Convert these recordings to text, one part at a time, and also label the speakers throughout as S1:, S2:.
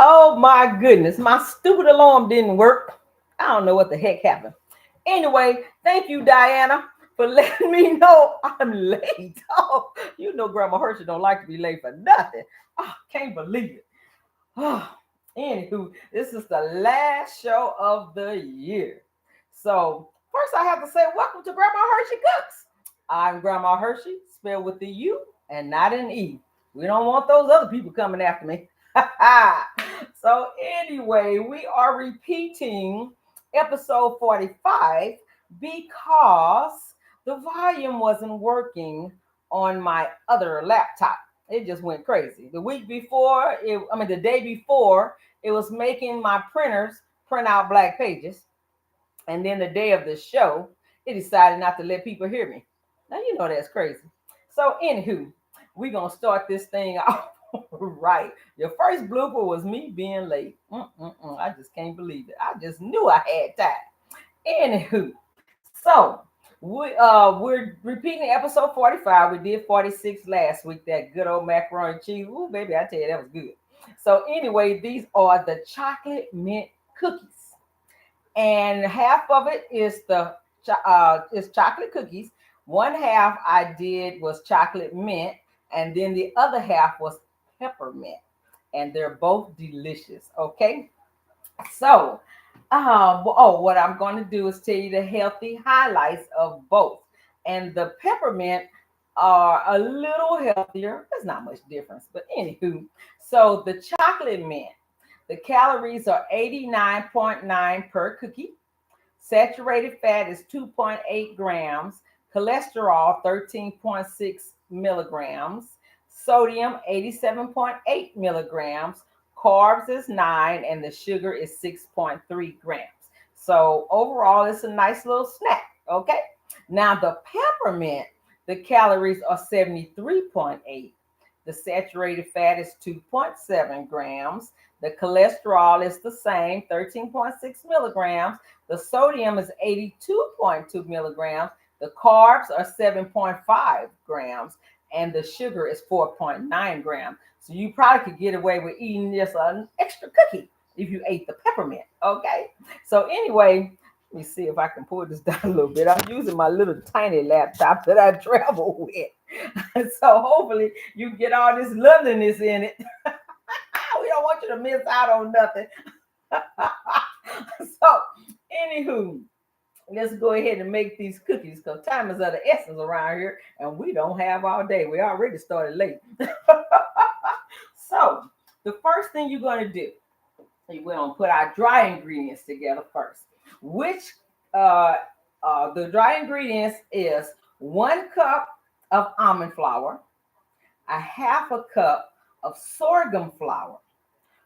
S1: Oh my goodness, my stupid alarm didn't work. I don't know what the heck happened. Anyway, thank you, Diana, for letting me know I'm late. Oh, you know Grandma Hershey don't like to be late for nothing. Oh, can't believe it. Oh, anywho, this is the last show of the year. So first I have to say welcome to Grandma Hershey Cooks. I'm Grandma Hershey, spelled with the U and not an E. We don't want those other people coming after me. So anyway, we are repeating episode 45 because the volume wasn't working on my other laptop. It just went crazy. The day before, it was making my printers print out black pages. And then the day of the show, it decided not to let people hear me. Now, you know that's crazy. So, anywho, we're going to start this thing off right. Your first blooper was me being late. I just can't believe it. I just knew I had time. Anywho, so we're repeating episode 45. We did 46 last week. That good old macaroni and cheese. Ooh, baby, I tell you, that was good. So anyway, these are the chocolate mint cookies, and half of it is chocolate cookies. One half I did was chocolate mint, and then the other half was peppermint, and they're both delicious. Okay, so what I'm going to do is tell you the healthy highlights of both. And the peppermint are a little healthier. There's not much difference, but anywho. So the chocolate mint, the calories are 89.9 per cookie. Saturated fat is 2.8 grams. Cholesterol, 13.6 milligrams. Sodium, 87.8 milligrams. Carbs is 9, and the sugar is 6.3 grams. So overall, it's a nice little snack. Okay. Now the peppermint, the calories are 73.8. The saturated fat is 2.7 grams. The cholesterol is the same, 13.6 milligrams. The sodium is 82.2 milligrams. The carbs are 7.5 grams. And the sugar is 4.9 grams. So you probably could get away with eating just an extra cookie if you ate the peppermint. Okay. So anyway, let me see if I can pull this down a little bit. I'm using my little tiny laptop that I travel with. So hopefully you get all this loveliness in it. We don't want you to miss out on nothing. So anywho, let's go ahead and make these cookies because time is of the essence around here and we don't have all day. We already started late. So the first thing you're going to do, we're going to put our dry ingredients together first. The dry ingredients is 1 cup of almond flour, a half a cup of sorghum flour,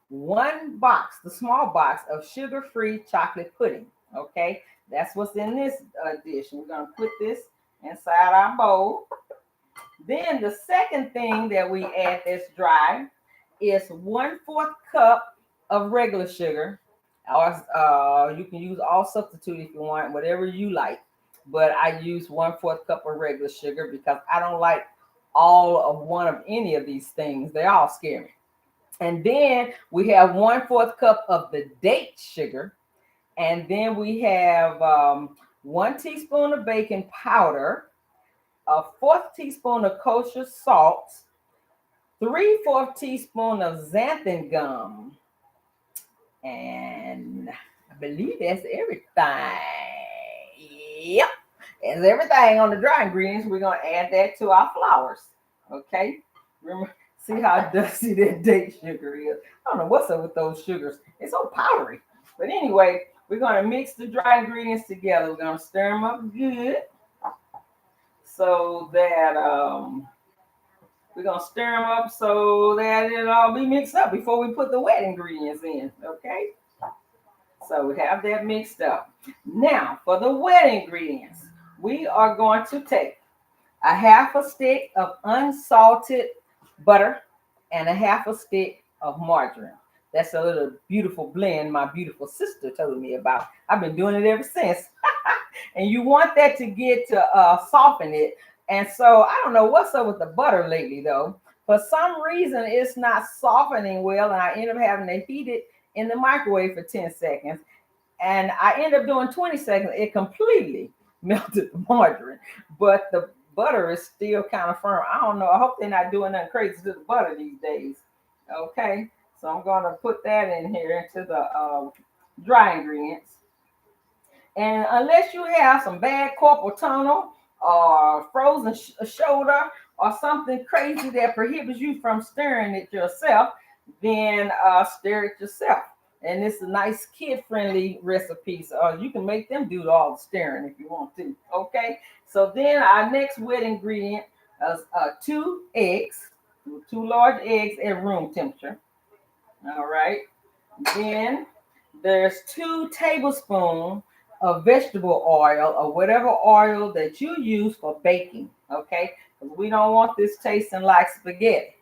S1: 1 box, the small box of sugar-free chocolate pudding. Okay, that's what's in this dish. We're going to put this inside our bowl. Then the second thing that we add that's dry is 1/4 cup of regular sugar. Or you can use all substitute if you want, whatever you like. But I use 1/4 cup of regular sugar because I don't like all of one of any of these things. They all scare me. And then we have 1/4 cup of the date sugar. And then we have 1 teaspoon of baking powder, a 1/4 teaspoon of kosher salt, 3/4 teaspoon of xanthan gum. And I believe that's everything. Yep. That's everything on the dry ingredients. We're going to add that to our flours. Okay. Remember, see how dusty that date sugar is. I don't know what's up with those sugars. It's so powdery. But anyway, we're going to mix the dry ingredients together. We're going to stir them up good so that we're going to stir them up so that it'll all be mixed up before we put the wet ingredients in. Okay? So we have that mixed up. Now, for the wet ingredients, we are going to take a half a stick of unsalted butter and a half a stick of margarine. That's a little beautiful blend my beautiful sister told me about. I've been doing it ever since. And you want that to get to soften it. And so I don't know what's up with the butter lately, though. For some reason, it's not softening well, and I end up having to heat it in the microwave for 10 seconds. And I end up doing 20 seconds. It completely melted the margarine, but the butter is still kind of firm. I don't know. I hope they're not doing nothing crazy to the butter these days. Okay, so I'm going to put that in here into the dry ingredients. And unless you have some bad carpal tunnel or frozen shoulder or something crazy that prohibits you from stirring it yourself, then stir it yourself. And it's a nice kid-friendly recipe. So you can make them do all the stirring if you want to. Okay. So then our next wet ingredient is 2 eggs, 2 large eggs at room temperature. All right. Then there's 2 tablespoons of vegetable oil or whatever oil that you use for baking. Okay. Because we don't want this tasting like spaghetti.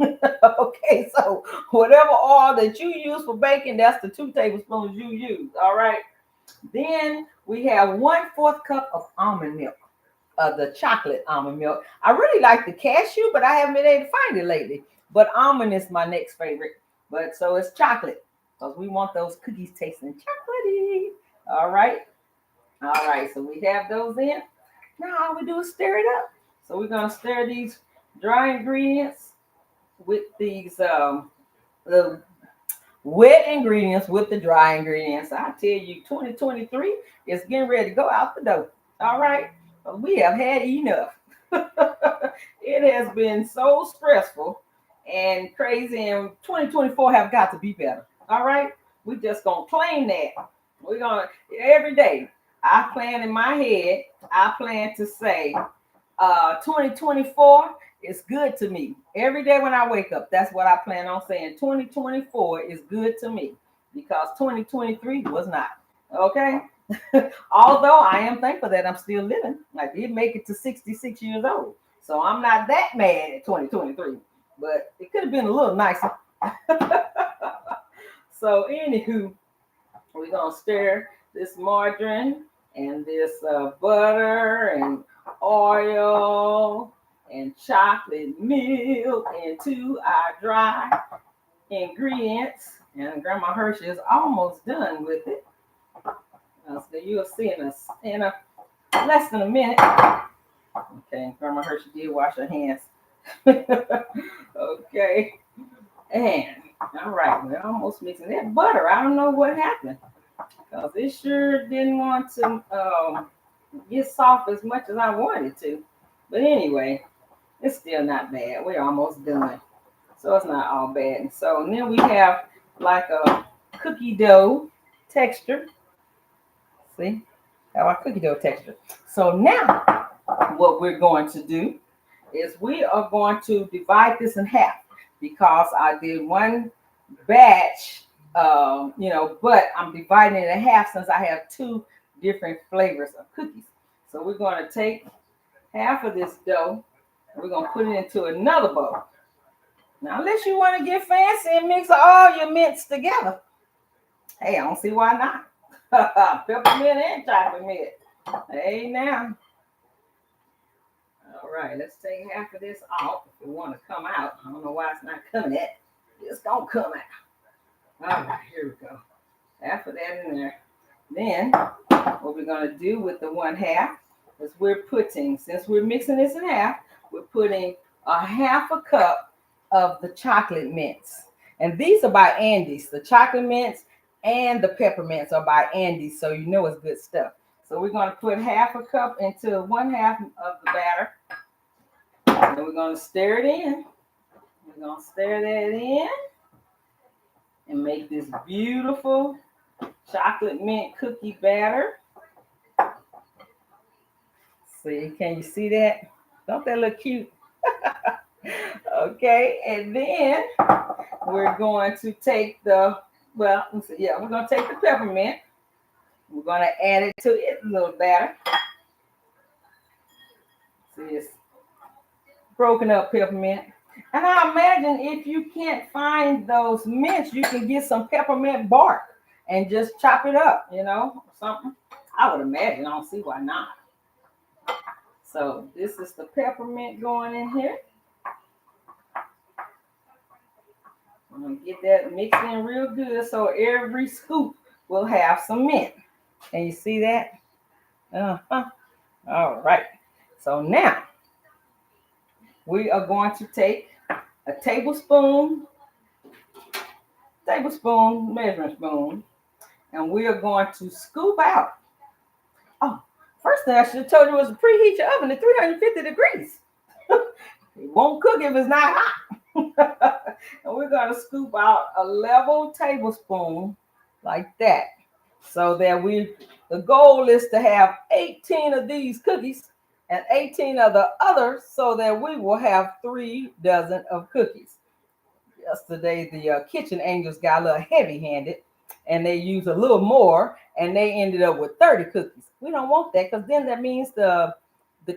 S1: Okay, so whatever oil that you use for baking, that's the 2 tablespoons you use. All right. Then we have 1/4 cup of almond milk, the chocolate almond milk. I really like the cashew, but I haven't been able to find it lately. But almond is my next favorite. But so it's chocolate because we want those cookies tasting chocolatey. All right. All right. So we have those in. Now all we do is stir it up. So we're going to stir these dry ingredients with these the wet ingredients with the dry ingredients. I tell you, 2023 is getting ready to go out the door. All right. We have had enough. It has been so stressful and crazy, and 2024 have got to be better. All right. We just gonna claim that. We're gonna every day. I plan in my head, I plan to say 2024 is good to me. Every day when I wake up, that's what I plan on saying. 2024 is good to me because 2023 was not. Okay. Although I am thankful that I'm still living. I did make it to 66 years old. So I'm not that mad at 2023. But it could have been a little nicer. So anywho, we're going to stir this margarine and this butter and oil and chocolate milk into our dry ingredients. And Grandma Hershey is almost done with it. So you'll see in a less than a minute. Okay, Grandma Hershey did wash her hands. Okay, and all right, we're almost mixing that butter. I don't know what happened because it sure didn't want to get soft as much as I wanted to. But anyway, it's still not bad. We're almost done, so it's not all bad. And so and then we have like a cookie dough texture. See, our cookie dough texture. So now what we're going to do is we are going to divide this in half because I did one batch, but I'm dividing it in half since I have 2 different flavors of cookies. So we're going to take half of this dough and we're going to put it into another bowl. Now, unless you want to get fancy and mix all your mints together, hey, I don't see why not. Peppermint and chocolate mint. Hey, now. All right, let's take half of this off if we want to come out. I don't know why it's not coming out. It's going to come out. All right, here we go. Half of that in there. Then, what we're going to do with the 1/2 is we're putting, since we're mixing this in half, we're putting a 1/2 cup of the chocolate mints. And these are by Andes. The chocolate mints and the peppermints are by Andes, so you know it's good stuff. So we're going to put 1/2 cup into 1/2 of the batter. And we're going to stir it in. We're going to stir that in and make this beautiful chocolate mint cookie batter. See, can you see that? Don't that look cute? Okay, and then we're going to take we're going to take the peppermint. We're going to add it to its little batter. See, it's broken up peppermint. And I imagine if you can't find those mints, you can get some peppermint bark and just chop it up, something. I would imagine. I don't see why not. So this is the peppermint going in here. I'm going to get that mixed in real good so every scoop will have some mint. Can you see that? Uh-huh. All right. So now we are going to take a tablespoon measuring spoon, and we are going to scoop out. Oh, first thing I should have told you was to preheat your oven to 350 degrees. It won't cook if it's not hot. And we're going to scoop out a level tablespoon like that. So that the goal is to have 18 of these cookies and 18 of the others so that we will have 3 dozen of cookies. Yesterday, the kitchen angels got a little heavy-handed and they used a little more and they ended up with 30 cookies. We don't want that because then that means the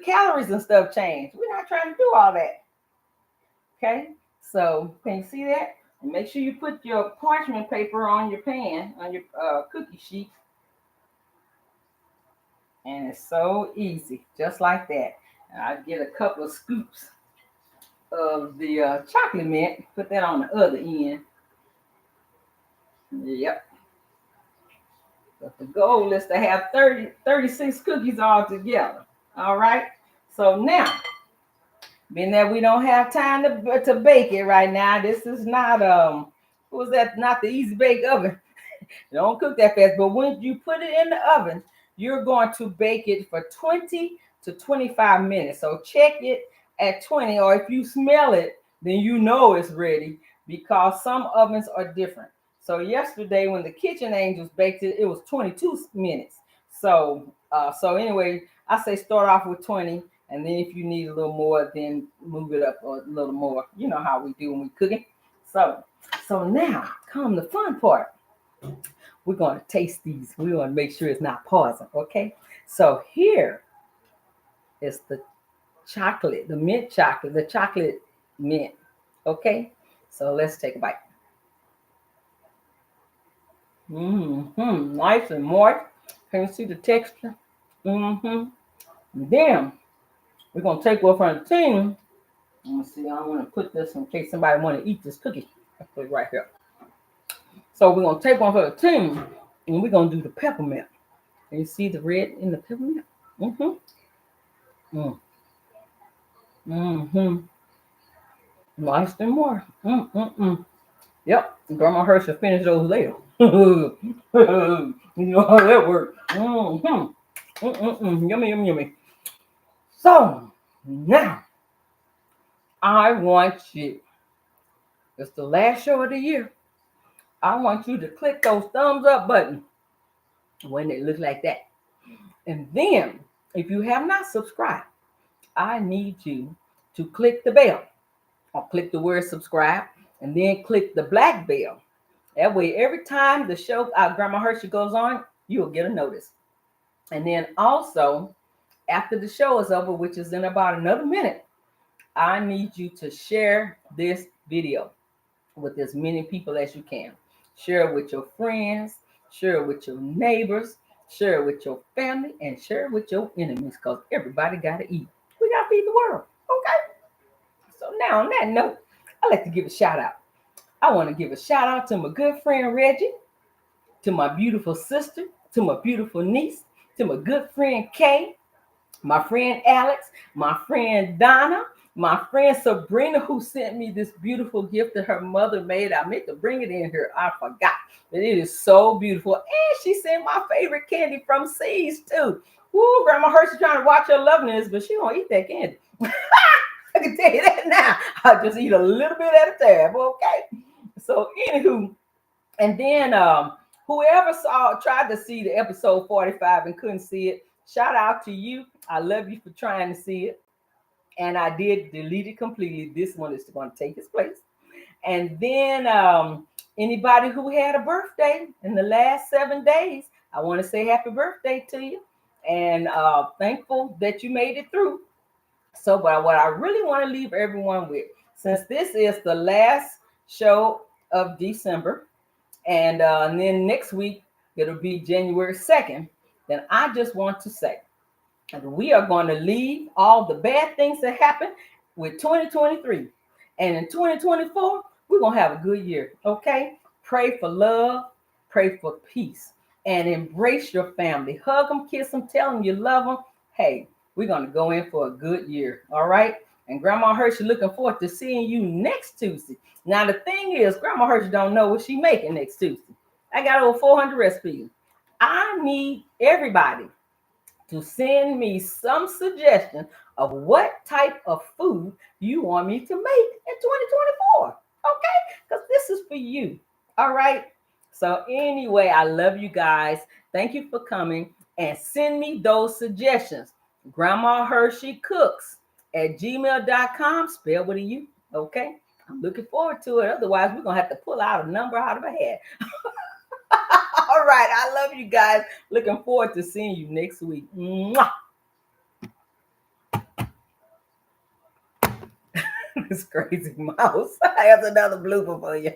S1: calories and stuff change. We're not trying to do all that. Okay, so can you see that? And make sure you put your parchment paper on your pan, on your cookie sheet. And it's so easy, just like that. And I get a couple of scoops of the chocolate mint, put that on the other end. Yep. But the goal is to have 36 cookies all together. All right. So now, being that we don't have time to bake it right now, this is not not the easy bake oven. Don't cook that fast. But when you put it in the oven, you're going to bake it for 20 to 25 minutes. So check it at 20, or if you smell it, then you know it's ready because some ovens are different. So yesterday when the kitchen angels baked it, it was 22 minutes. So anyway, I say start off with 20, and then if you need a little more, then move it up a little more. You know how we do when we cooking. So now come the fun part. We're going to taste these. We want to make sure it's not poison, okay? So here is the chocolate, the mint chocolate, the chocolate mint, okay? So let's take a bite. Nice and moist. Can you see the texture? Then we're going to take one from the tin. Let me see, I don't want to put this in case somebody want to eat this cookie. I'll put it right here. So we're going to take one from the tin, and we're going to do the peppermint. Can you see the red in the peppermint? Nice and more. Yep, Grandma Hershey finished those later. You know how that works. Yummy, yummy, yummy. So now I want you. It's the last show of the year. I want you to click those thumbs up button when it looks like that. And then, if you have not subscribed, I need you to click the bell or click the word subscribe and then click the black bell. That way, every time the show Grandma Hershey goes on, you'll get a notice. And then also, after the show is over, which is in about another minute, I need you to share this video with as many people as you can. Share it with your friends, share it with your neighbors, share it with your family, and share it with your enemies because everybody got to eat. We got to feed the world, okay? So now on that note, I'd like to give a shout out. I want to give a shout out to my good friend Reggie, to my beautiful sister, to my beautiful niece, to my good friend Kay, my friend Alex, my friend Donna, my friend Sabrina, who sent me this beautiful gift that her mother made. I meant to bring it in here. I forgot. But it is so beautiful. And she sent my favorite candy from Seeds too. Woo, Grandma Hershey trying to watch her loveliness, but she won't eat that candy. I can tell you that now. I'll just eat a little bit at a time, okay? So anywho, and then whoever tried to see the episode 45 and couldn't see it, shout out to you. I love you for trying to see it. And I did delete it completely. This one is going to take its place. And then anybody who had a birthday in the last 7 days, I want to say happy birthday to you. And thankful that you made it through. So, but what I really want to leave everyone with, since this is the last show of December, and then next week it'll be January 2nd, then I just want to say, we are going to leave all the bad things that happened with 2023. And in 2024, We're going to have a good year, okay? Pray for love, pray for peace, and embrace your family. Hug them, kiss them, tell them you love them. Hey, we're going to go in for a good year, all right? And Grandma Hershey looking forward to seeing you next Tuesday. Now, the thing is, Grandma Hershey don't know what she making next Tuesday. I got over 400 recipes. I need everybody to send me some suggestion of what type of food you want me to make in 2024. Okay? Because this is for you. All right? So, anyway, I love you guys. Thank you for coming and send me those suggestions. Grandmahursheycooks@gmail.com, spelled with a U. Okay? I'm looking forward to it. Otherwise, we're going to have to pull out a number out of a hat. All right. I love you guys. Looking forward to seeing you next week. Mwah. This crazy mouse. I have another blooper for you.